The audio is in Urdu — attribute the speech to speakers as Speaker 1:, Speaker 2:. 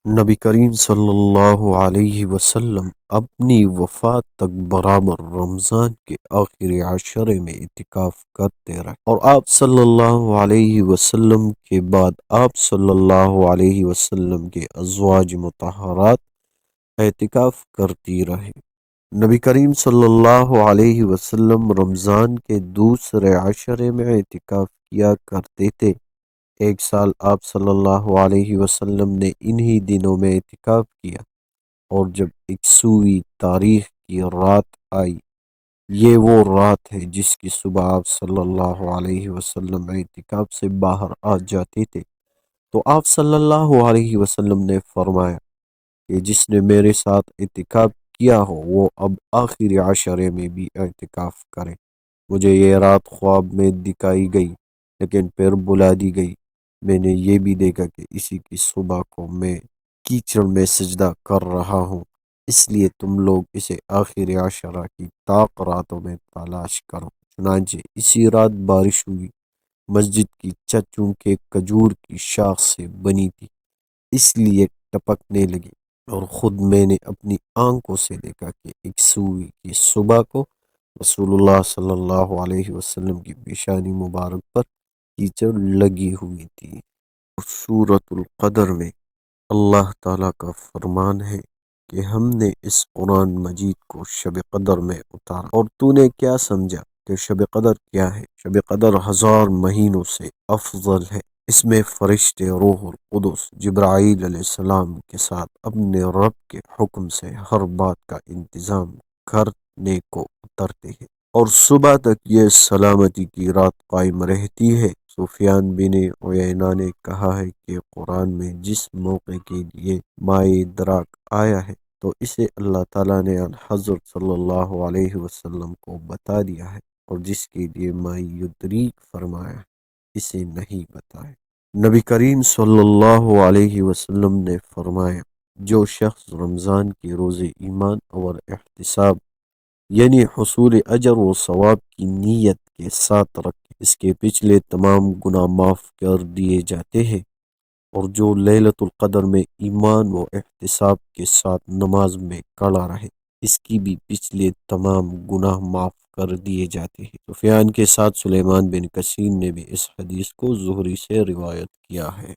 Speaker 1: نبی کریم صلی اللہ علیہ وسلم اپنی وفات تک برابر رمضان کے آخری عشرے میں اعتکاف کرتے رہے، اور آپ صلی اللہ علیہ وسلم کے بعد آپ صلی اللہ علیہ وسلم کے ازواج مطہرات اعتکاف کرتی رہے۔ نبی کریم صلی اللہ علیہ وسلم رمضان کے دوسرے عشرے میں اعتکاف کیا کرتے تھے۔ ایک سال آپ صلی اللہ علیہ وسلم نے انہی دنوں میں اعتکاف کیا، اور جب 100ویں تاریخ کی رات آئی، یہ وہ رات ہے جس کی صبح آپ صلی اللہ علیہ وسلم اعتکاف سے باہر آ جاتے تھے، تو آپ صلی اللہ علیہ وسلم نے فرمایا کہ جس نے میرے ساتھ اعتکاف کیا ہو وہ اب آخری عشرے میں بھی اعتکاف کرے۔ مجھے یہ رات خواب میں دکھائی گئی، لیکن پھر بلا دی گئی۔ میں نے یہ بھی دیکھا کہ اسی کی صبح کو میں کیچڑ میں سجدہ کر رہا ہوں، اس لیے تم لوگ اسے آخری عشرہ کی طاق راتوں میں تلاش کرو۔ چنانچہ اسی رات بارش ہوئی۔ مسجد کی چھت چونکہ کھجور کی شاخ سے بنی تھی، اس لیے ٹپکنے لگی، اور خود میں نے اپنی آنکھوں سے دیکھا کہ 100ویں کی صبح کو رسول اللہ صلی اللہ علیہ وسلم کی پیشانی مبارک پر کیچڑ لگی ہوئی تھی۔ سورۃ القدر میں اللہ تعالیٰ کا فرمان ہے کہ ہم نے اس قرآن مجید کو شب قدر میں اتارا، اور تو نے کیا سمجھا کہ شب قدر کیا ہے؟ شب قدر 1000 مہینوں سے افضل ہے۔ اس میں فرشتے روح القدس جبرائیل علیہ السلام کے ساتھ اپنے رب کے حکم سے ہر بات کا انتظام کرنے کو اترتے ہیں، اور صبح تک یہ سلامتی کی رات قائم رہتی ہے۔ سفیان بن عیینہ نے کہا ہے کہ قرآن میں جس موقع کے لیے ماء ادراک آیا ہے تو اسے اللہ تعالیٰ نے حضرت صلی اللہ علیہ وسلم کو بتا دیا ہے، اور جس کے لیے ماء یدریک فرمایا ہے اسے نہیں بتایا۔ نبی کریم صلی اللہ علیہ وسلم نے فرمایا، جو شخص رمضان کے روزے ایمان اور احتساب یعنی حصول اجر و ثواب کی نیت کے ساتھ رکھے، اس کے پچھلے تمام گناہ معاف کر دیے جاتے ہیں، اور جو لیلۃ القدر میں ایمان و احتساب کے ساتھ نماز میں کھڑا رہے، اس کی بھی پچھلے تمام گناہ معاف کر دیے جاتے ہیں۔ سفیان کے ساتھ سلیمان بن کثیر نے بھی اس حدیث کو زہری سے روایت کیا ہے۔